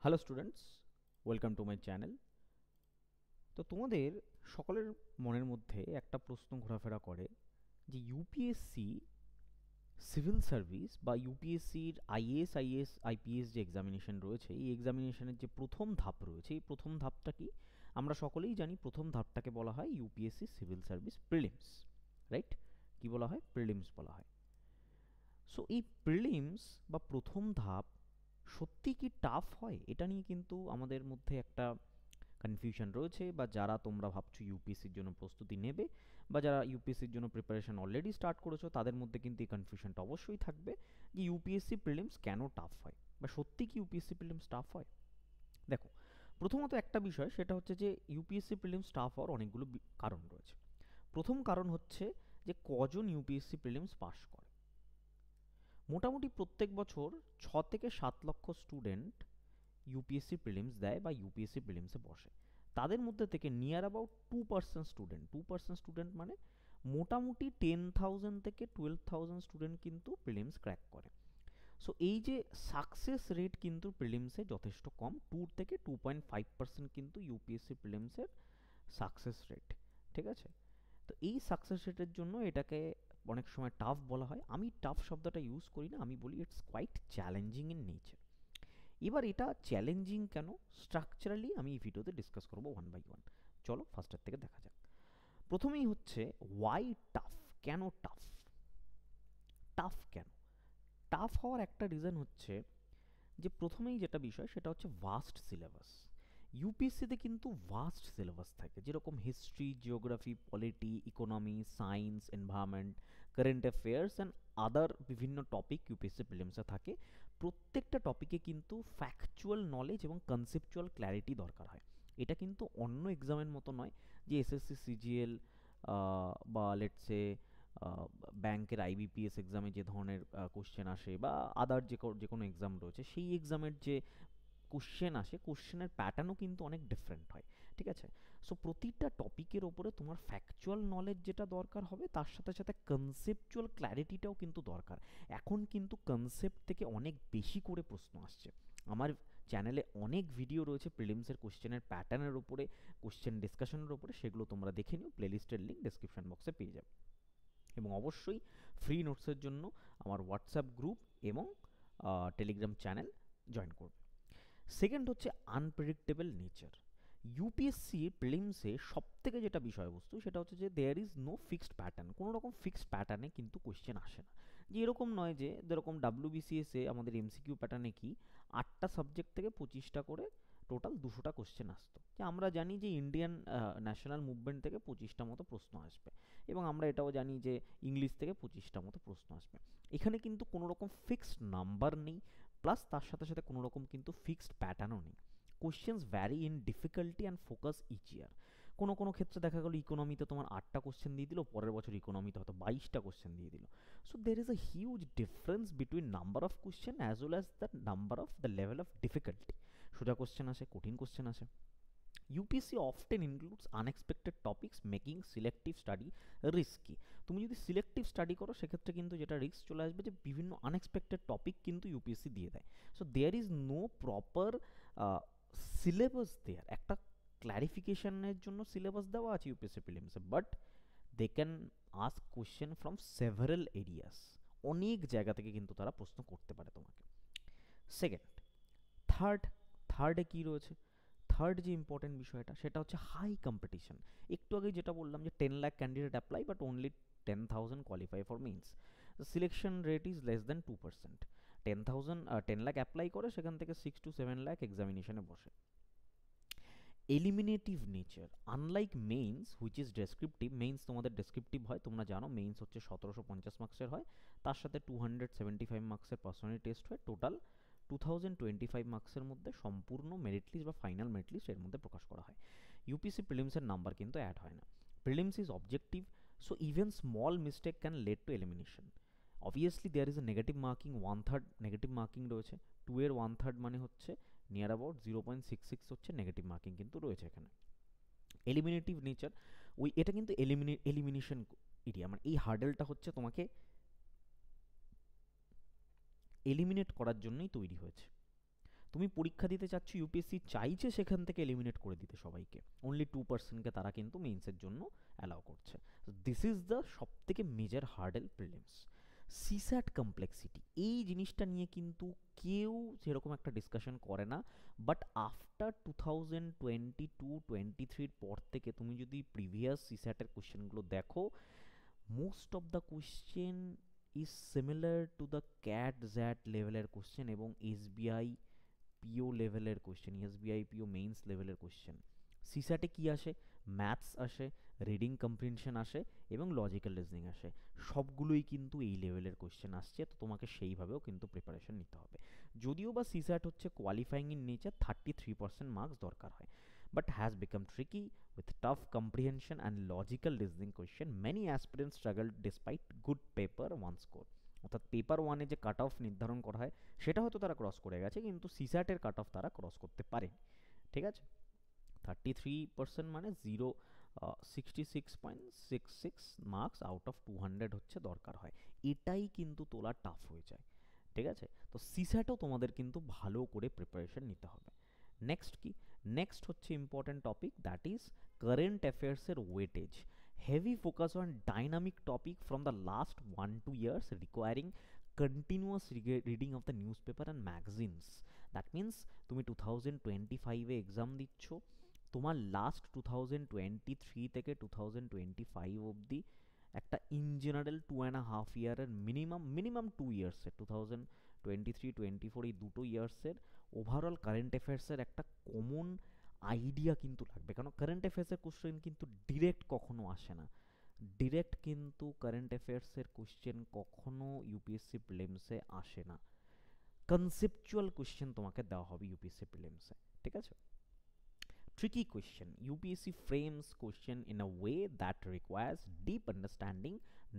Hello students, welcome to my channel. তো তোমাদের সকলের মনের মধ্যে একটা প্রশ্ন ঘোরাফেরা করে যে ইউপিএসসি সিভিল সার্ভিস বা ইউপিএসসির আইএএস আইপিএস যে এক্সামিনেশন রয়েছে, এই এক্সামিনেশনের যে প্রথম ধাপ রয়েছে, এই প্রথম ধাপটা কি? আমরা সকলেই জানি প্রথম ধাপটাকে বলা হয় UPSC civil service prelims, right? কি বলা হয়? প্রিলিমস বলা হয়। সো এই প্রিলিমস বা প্রথম ধাপ সত্যি কি টাফ হয়? এটা নিয়ে কিন্তু আমাদের মধ্যে একটা কনফিউশন রয়েছে, বা যারা তোমরা ভাবছো ইউপিএসসির জন্য প্রস্তুতি নেবে বা যারা ইউপিএসসির জন্য প্রিপারেশন অলরেডি স্টার্ট করেছো, তাদের মধ্যে কিন্তু এই কনফিউশনটা অবশ্যই থাকবে যে ইউপিএসসি প্রিলিমস কেন টাফ হয়, বা সত্যি কি ইউপিএসসি প্রিলিমস টাফ হয়। দেখো, প্রথমত একটা বিষয়, সেটা হচ্ছে যে ইউপিএসসি প্রিলিমস টাফ হওয়ার অনেকগুলো কারণ রয়েছে। প্রথম কারণ হচ্ছে যে কজন ইউপিএসসি প্রিলিমস পাস করে। মোটামুটি প্রত্যেক বছর 6 থেকে 7 লক্ষ স্টুডেন্ট ইউপিএসসি প্রিলিমস দেয় বা ইউপিএসসি প্রিলিমসে বসে। তাদের মধ্যে থেকে নিয়ার অ্যাবাউট 2% স্টুডেন্ট মানে মোটামুটি 10,000 থেকে 12,000 স্টুডেন্ট কিন্তু প্রিলিমস ক্র্যাক করে। সো এই যে সাকসেস রেট কিন্তু প্রিলিমসে যথেষ্ট কম, 2 থেকে 2.5% কিন্তু ইউপিএসসি প্রিলিমসের সাকসেস রেট। ঠিক আছে? তো এই সাকসেস রেটের জন্য এটাকে অনেক সময় টাফ বলা হয়। আমি টাফ শব্দটা ইউজ করি না, আমি বলি it's quite challenging in nature. এবার এটা চ্যালেঞ্জিং কেন, স্ট্রাকচারালি আমি এই ভিডিওতে ডিসকাস করবো ওয়ান বাই ওয়ান। চলো ফার্স্টের থেকে দেখা যাক। প্রথমেই হচ্ছে ওয়াই টাফ, কেন টাফ? টাফ কেন? টাফ হওয়ার একটা রিজন হচ্ছে যে প্রথমেই যেটা বিষয় সেটা হচ্ছে ভাস্ট সিলেবাস। ইউপিএসসিতে কিন্তু ভাস্ট সিলেবাস থাকে, যেরকম history, geography, polity, economy, science, environment, current affairs and other বিভিন্ন টপিক ইউপিএসসি প্রিলিমসে থাকে। প্রত্যেকটা টপিকে কিন্তু ফ্যাকচুয়াল নলেজ এবং কনসেপচুয়াল ক্ল্যারিটি দরকার হয়। এটা কিন্তু অন্য এক্সামের মতো নয় যে এসএসসি সিজিএল বা লেটসে ব্যাংকের আইবিপিএস এক্সামে যে ধরনের কোশ্চেন আসে, বা আদার যে কোনো এক্সাম রয়েছে, সেই এক্সামের যে কোশ্চেন আসে, কোশ্চেনের প্যাটার্নও কিন্তু অনেক ডিফারেন্ট হয়। ঠিক আছে? সো প্রতিটা টপিকের ওপরে তোমার ফ্যাকচুয়াল নলেজ যেটা দরকার হবে, তার সাথে সাথে কনসেপচুয়াল ক্ল্যারিটিটাও কিন্তু দরকার। এখন কিন্তু কনসেপ্ট থেকে অনেক বেশি করে প্রশ্ন আসছে। আমার চ্যানেলে অনেক ভিডিও রয়েছে প্রিলিমসের কোশ্চেনের প্যাটার্নের উপরে, কোশ্চেন ডিসকাশনের উপরে, সেগুলো তোমরা দেখে নিও। প্লেলিস্টের লিঙ্ক ডেসক্রিপশন বক্সে পেয়ে যাবে। এবং অবশ্যই ফ্রি নোটসের জন্য আমার হোয়াটসঅ্যাপ গ্রুপ এবং টেলিগ্রাম চ্যানেল জয়েন করবে। সেকেন্ড হচ্ছে আনপ্রেডিক্টেবল নেচার। ইউপিএসসি প্রিলিমসে সব থেকে যেটা বিষয়বস্তু, সেটা হচ্ছে যে there is no fixed pattern. কোনো রকম ফিক্সড প্যাটার্নে কিন্তু কোয়েশ্চেন আসে না। যে এরকম নয় যে যেরকম ডাব্লিউবিসিএসে আমাদের এমসিকিউ প্যাটার্নে কি 8টা সাবজেক্ট থেকে 25টা করে টোটাল 200টা কোশ্চেন আসতো, যে আমরা জানি যে ইন্ডিয়ান ন্যাশনাল মুভমেন্ট থেকে 25টা মতো প্রশ্ন আসবে, এবং আমরা এটাও জানি যে ইংলিশ থেকে 25টা মতো প্রশ্ন আসবে। এখানে কিন্তু কোনো রকম ফিক্সড নাম্বার নেই, প্লাস তার সাথে সাথে কোনো রকম কিন্তু ফিক্সড প্যাটার্নও নেই। Questions vary in difficulty and focus each year. কোনো কোনো ক্ষেত্রে দেখা গেলো ইকোনমিতে তোমার 8টা কোশ্চেন দিয়ে দিল, পরের বছর ইকোনমিতে হয়তো 22টা কোশ্চেন দিয়ে দিল। So there is a huge difference between number of question as well as the number of the level of difficulty. সোজা কোশ্চেন আসে, কঠিন কোশ্চেন আসে। UPSC often includes unexpected topics, making selective study risky. তুমি যদি selective study করো, সেক্ষেত্রে কিন্তু যেটা রিস্ক চলে আসবে যে বিভিন্ন আনএক্সপেক্টেড টপিক কিন্তু ইউপিএসসি দিয়ে দেয়। So there is no proper syllabus there. একটা ক্ল্যারিফিকেশনের জন্য সিলেবাস দেওয়া আছে ইউপিএসসি প্রিলিমসে, but they can ask question from several areas. অনেক জায়গা থেকে কিন্তু তারা প্রশ্ন করতে পারে তোমাকে। সেকেন্ড, থার্ড, থার্ডে কী রয়েছে? থার্ড যে ইম্পর্টেন্ট বিষয়টা, সেটা হচ্ছে হাই কম্পিটিশন। একটু আগে যেটা বললাম যে 10 lakh candidate apply, but only 10,000 qualify for mains. Selection rate is less than 2%। 10 lakh apply করে, সেখান থেকে 6 to 7 লাখ এক্সামিনেশনে বসে। Eliminative nature, unlike mains which is descriptive. Mains তোমাদের ডেসক্রিপটিভ হয়, তোমরা জানো মেইনস হচ্ছে 1750 মার্কসের হয়, তার সাথে 275 মার্কসের পার্সোনালিটি টেস্ট হয়। টোটাল 2025 মার্কসের মধ্যে সম্পূর্ণ মেরিট লিস্ট বা ফাইনাল মেরিট লিস্ট এর মধ্যে প্রকাশ করা হয়। ইউপিএসসি প্রিলিমসের নাম্বার কিন্তু অ্যাড হয় না। Prelims is objective, so even small mistake can lead to elimination. Obviously there is a negative marking, 1/3 negative marking রয়েছে। 2 এর 1/3 মানে হচ্ছে নিয়ার অ্যাবাউট 0.66 হচ্ছে নেগেটিভ মার্কিং কিন্তু রয়েছে এখানে। এলিমিনেটিভ নেচার, ওই এটা কিন্তু এলিমিনেশন এরিয়া, মানে এই হার্ডেলটা হচ্ছে তোমাকে এলিমিনেট করার জন্যই তৈরি হয়েছে। তুমি পরীক্ষা দিতে চাচ্ছ, ইউপিএসসি চাইছে সেখান থেকে এলিমিনেট করে দিতে সবাইকে, অনলি 2%কে তারা কিন্তু মেন্সের জন্য অ্যালাউ করছে। দিস ইজ দ্য সব থেকে মেজর হার্ডেল প্রিলিমস। সিস্যাট কমপ্লেক্সিটি, এই জিনিসটা নিয়ে কিন্তু কেউ সেরকম একটা ডিসকাশন করে না, বাট আফটার 2022-23 পর থেকে তুমি যদি প্রিভিয়াস সিস্যাটের কোশ্চেনগুলো দেখো, most of the question is similar to the CAT XAT লেভেলের কোশ্চেন এবং এসবিআই পিও লেভেলের কোশ্চেন, এসবিআই পিও মেইনস লেভেলের কোশ্চেন। সিস্যাটে কি আসে? ম্যাথস আসে, রিডিং কম্প্রিহেনশন আসে এবং লজিক্যাল রিজনিং আসে, সবগুলোই কিন্তু এই লেভেলের কোশ্চেন আসছে। তো তোমাকে সেইভাবেও কিন্তু প্রিপারেশন নিতে হবে। যদিও বা সিস্যাট হচ্ছে কোয়ালিফাইং ইন নেচার, 33% মার্কস দরকার হয়, but has become tricky with tough comprehension and logical reasoning question. Many aspirants struggle despite good paper one score. অর্থাৎ পেপার ওয়ানে যে কাট অফ নির্ধারণ করা হয় সেটা হয়তো তারা ক্রস করে গেছে, কিন্তু সিস্যাটের কাট অফ তারা ক্রস করতে পারে। ঠিক আছে, 33% মানে 66.66 মার্কস আউট অফ 200 হচ্ছে দরকার হয়, এটাই কিন্তু তোলা টাফ হয়ে যায়। ঠিক আছে, তো সিস্যাটও তোমাদের কিন্তু ভালো করে প্রিপারেশন নিতে হবে। নেক্সট কি? নেক্সট হচ্ছে important topic, that is current অ্যাফেয়ার্সের weightage. Heavy focus on dynamic topic from the last 1-2 years requiring continuous reading of the newspaper and magazines. That means তুমি 2025-এ এক্সাম দিচ্ছ, তোমার লাস্ট 2023 থেকে 2025 অবধি একটা ইন জেনারেল 2.5 ইয়ারের মিনিমাম 2 ইয়ার্সের, 2023-24 এই দুটো ইয়ার্সের ওভারঅল কারেন্ট অ্যাফেয়ার্সের একটা কমন আইডিয়া কিন্তু লাগবে। কারণ কারেন্ট অ্যাফেয়ার্সের কোশ্চেন কিন্তু ডিরেক্ট কখনো আসে না, ডিরেক্ট কিন্তু কারেন্ট অ্যাফেয়ার্সের কোশ্চেন কখনো ইউপিএসসি প্রিলিমসে আসে না, কনসেপচুয়াল কোশ্চেন তোমাকে দেওয়া হবে ইউপিএসসি প্রিলিমসে। ঠিক আছে, tricky question. UPSC frames question in a way that requires deep understanding,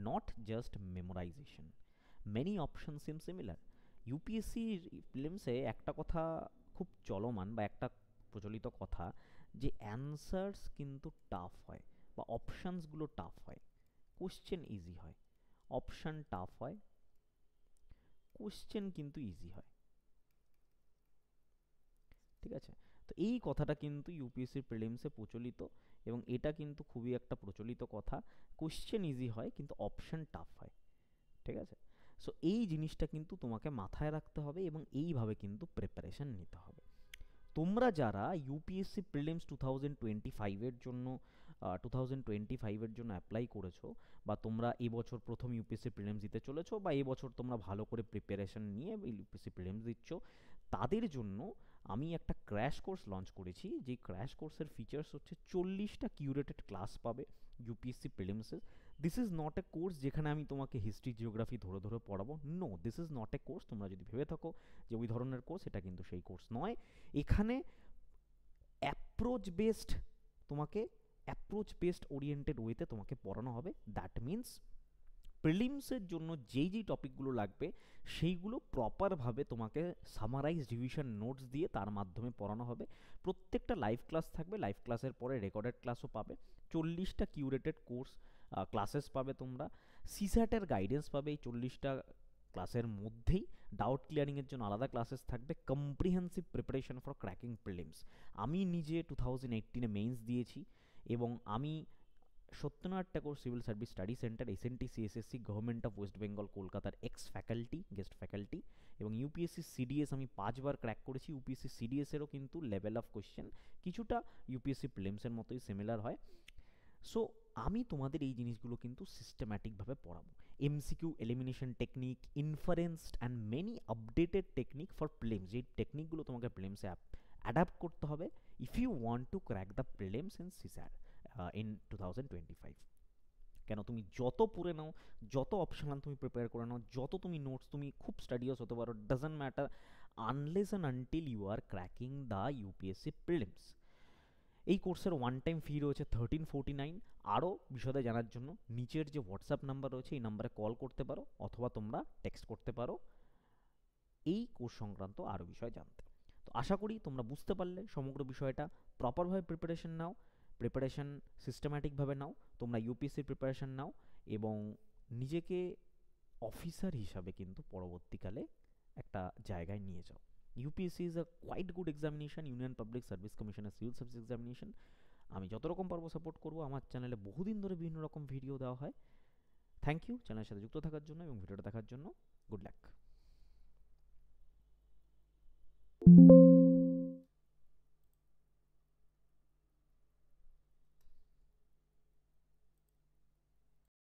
not just memorization. Many options seem similar. UPSC প্রিলিমসে একটা কথা খুব চলমান বা একটা প্রচলিত কথা, যে অ্যানসার্স কিন্তু টাফ হয় বা অপশানসগুলো টাফ হয়, কোশ্চেন ইজি হয়। অপশান টাফ হয়, কোশ্চেন কিন্তু ইজি হয়। ঠিক আছে, তো এই কথাটা কিন্তু ইউপিএসসি প্রিলিমসে প্রচলিত এবং এটা কিন্তু খুবই একটা প্রচলিত কথা, কোশ্চেন ইজি হয় কিন্তু অপশান টাফ হয়। ঠিক আছে, সো এই জিনিসটা কিন্তু তোমাকে মাথায় রাখতে হবে এবং এইভাবে কিন্তু প্রিপারেশন নিতে হবে। তোমরা যারা ইউপিএসসি প্রিলিমস 2025-এর জন্য 2025-এর জন্য অ্যাপ্লাই করেছো, বা তোমরা এবছর প্রথম ইউপিএসসি প্রিলিমস দিতে চলেছো, বা এবছর তোমরা ভালো করে প্রিপারেশন নিয়ে ইউপিএসসি প্রিলিমস দিচ্ছ, তাদের জন্য আমি একটা ক্র্যাশ কোর্স লঞ্চ করেছি। যেই ক্র্যাশ কোর্সের ফিচার্স হচ্ছে 40টা কিউরেটেড ক্লাস পাবে ইউপিএসসি প্রিলিমসে। This is not a course যেখানে আমি তোমাকে হিস্ট্রি জিওগ্রাফি ধরে ধরে পড়াবো, no, this is not a course. তোমরা যদি ভেবে থাকো যে ওই ধরনের কোর্স, এটা কিন্তু সেই কোর্স নয়। এখানে অ্যাপ্রোচ বেসড, তোমাকে অ্যাপ্রোচ বেসড ওরিয়েন্টেড ওয়েতে তোমাকে পড়ানো হবে। দ্যাট মিনস প্রিলিমসের জন্য যেই যেই টপিকগুলো লাগবে সেইগুলো প্রপারভাবে তোমাকে সামারাইজ রিভিশন নোটস দিয়ে তার মাধ্যমে পড়ানো হবে। প্রত্যেকটা লাইভ ক্লাস থাকবে, লাইভ ক্লাসের পরে রেকর্ডেড ক্লাসও পাবে, 40টা কিউরেটেড কোর্স ক্লাসেস পাবে তোমরা, সিস্যাটের গাইডেন্স পাবে এই 40টা ক্লাসের মধ্যেই। ডাউট ক্লিয়ারিংয়ের জন্য আলাদা ক্লাসেস থাকবে, comprehensive preparation for cracking prelims. আমি নিজে 2018-এ মেইনস দিয়েছি এবং আমি Satyanarayan Thakur civil service study centre, SNT CSSC, government of West Bengal কলকাতার গেস্ট ফ্যাকাল্টি, এবং ইউপিএসসি সিডিএস আমি 5বার ক্র্যাক করেছি। ইউপিএসসি সিডিএসেরও কিন্তু লেভেল অফ কোশ্চেন কিছুটা ইউপিএসসি প্রিলিমসের মতোই সিমিলার হয়। সো আমি তোমাদের এই জিনিসগুলো কিন্তু সিস্টেম্যাটিকভাবে পড়াবো। MCQ elimination technique, inferenced and many updated technique for prelims, যেই টেকনিকগুলো তোমাকে প্রিলিমসে অ্যাডাপ্ট করতে হবে if you want to crack the prelims in CSAT in 2025। কেন, তুমি যত পড়ে নাও, যত অপশনাল তুমি প্রিপেয়ার করে নাও, যত তুমি নোটস, তুমি খুব স্টাডিয়াস হতে পারো, doesn't matter unless and until you are cracking the UPSC prelims. এই কোর্সের ওয়ান টাইম ফি রয়েছে 1349। আরও বিশদে জানার জন্য নিচের যে হোয়াটসঅ্যাপ নাম্বার রয়েছে এই নাম্বারে কল করতে পারো অথবা তোমরা টেক্সট করতে পারো এই কোর্স সংক্রান্ত আরও বিষয় জানতে। তো আশা করি তোমরা বুঝতে পারলে সমগ্র বিষয়টা। প্রপারভাবে প্রিপারেশন নাও, প্রিপারেশন সিস্টেম্যাটিকভাবে নাও, তোমরা ইউপিএসসির প্রিপারেশন নাও এবং নিজেকে অফিসার হিসাবে কিন্তু পরবর্তীকালে একটা জায়গায় নিয়ে যাও। UPSC is a quite good examination, union public service কমিশনের সিভিল সার্ভিস এক্সামিনেশন। আমি যত রকম পারবো সাপোর্ট করবো। আমার চ্যানেলে বহুদিন ধরে বিভিন্ন রকম ভিডিও দেওয়া হয়। থ্যাংক ইউ চ্যানেলের সাথে যুক্ত থাকার জন্য এবং ভিডিওটা দেখার জন্য। Good luck.